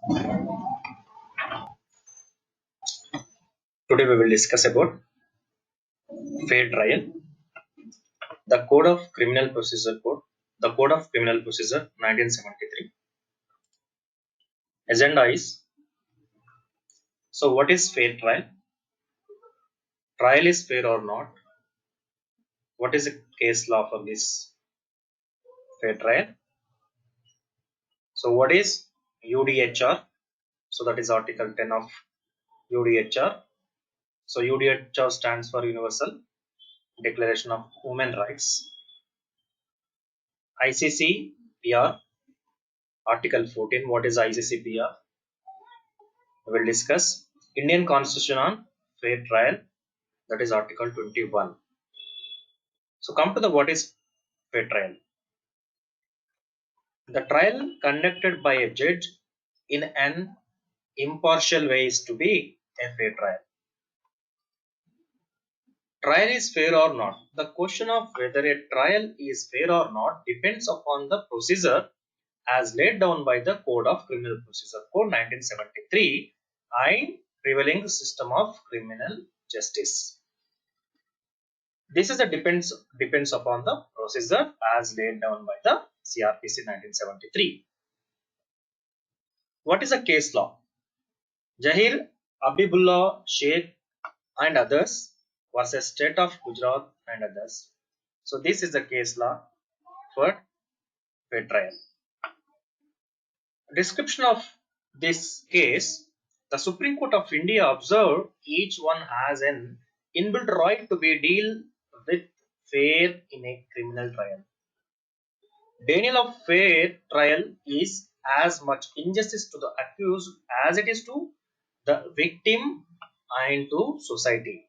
Today we will discuss about fair trial, the Code of Criminal Procedure Code, the Code of Criminal Procedure 1973. Agenda is, so what is fair trial? Trial is fair or not? What is the case law for this fair trial? So what is UDHR? So that is Article 10 of UDHR. So UDHR stands for Universal Declaration of Human Rights. ICCPR Article 14. What is ICCPR? We will discuss Indian Constitution on fair trial, that is Article 21. So come to the what is fair trial. The trial conducted by a judge in an impartial way is to be a fair trial. Trial is fair or not. The question of whether a trial is fair or not depends upon the procedure as laid down by the Code of Criminal Procedure Code 1973 and prevailing system of criminal justice. This is a depends upon the procedure as laid down by the CRPC 1973. What is a case law? Jahir Abibullah Sheikh and others versus State of Gujarat and others. So this is the case law for fair trial. Description of this case: the Supreme Court of India observed each one has an inbuilt right to be deal with fair in a criminal trial. Denial of fair trial is as much injustice to the accused as it is to the victim and to society.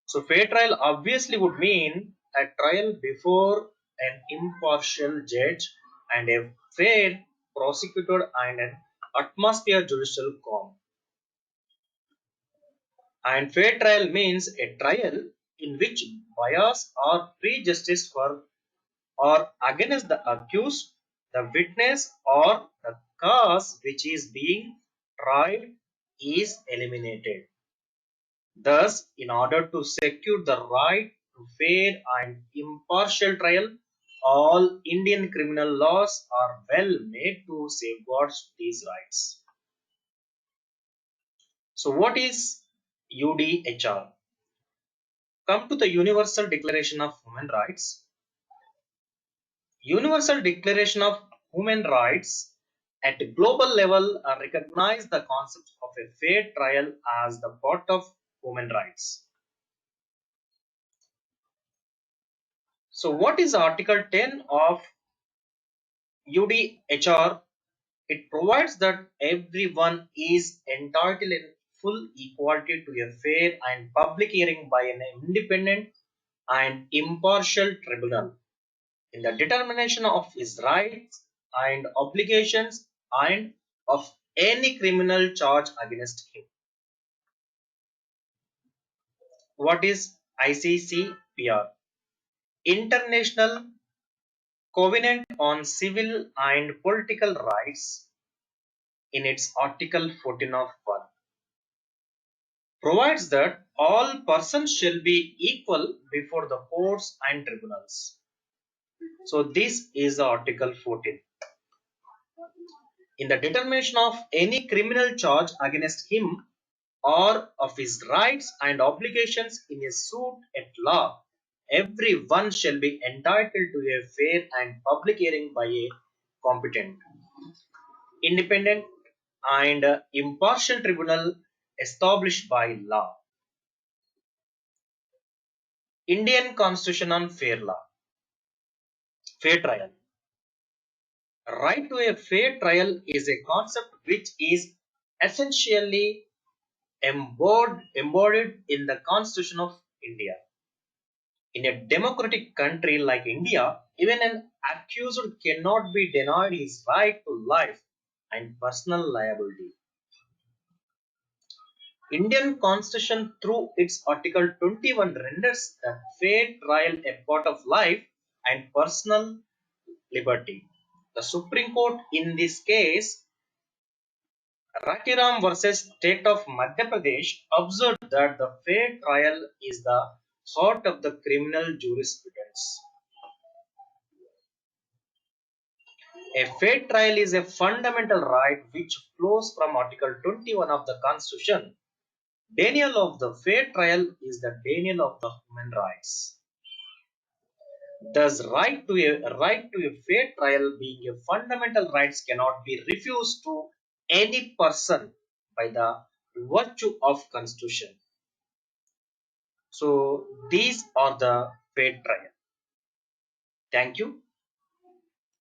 So, fair trial obviously would mean a trial before an impartial judge and a fair prosecutor and an atmosphere judicial calm. And fair trial means a trial in which bias or prejudice for or against the accused, the witness, or the cause which is being tried is eliminated. Thus, in order to secure the right to fair and impartial trial, all Indian criminal laws are well made to safeguard these rights. So, what is UDHR? Come to the Universal Declaration of Human Rights. Universal Declaration of Human Rights at a global level recognize the concept of a fair trial as the part of human rights. So what is Article 10 of UDHR? It provides that everyone is entitled in full equality to a fair and public hearing by an independent and impartial tribunal in the determination of his rights and obligations and of any criminal charge against him. What is ICCPR? International Covenant on Civil and Political Rights, in its Article 14 of 1, provides that all persons shall be equal before the courts and tribunals. So this is Article 14. In the determination of any criminal charge against him or of his rights and obligations in a suit at law, every one shall be entitled to a fair and public hearing by a competent, independent, and impartial tribunal established by law. Indian Constitution on fair trial. Right to a fair trial is a concept which is essentially embodied in the Constitution of India. In a democratic country like India, even an accused cannot be denied his right to life and personal liability. Indian Constitution through its Article 21 renders the fair trial a part of life and personal liberty. The Supreme Court in this case Rakiram versus State of Madhya Pradesh observed that the fair trial is the heart of the criminal jurisprudence. A fair trial is a fundamental right which flows from Article 21 of the Constitution. Denial of the fair trial is the denial of the human rights. Thus, right to a fair trial being a fundamental rights cannot be refused to any person by the virtue of Constitution. So these are the fair trial. Thank you.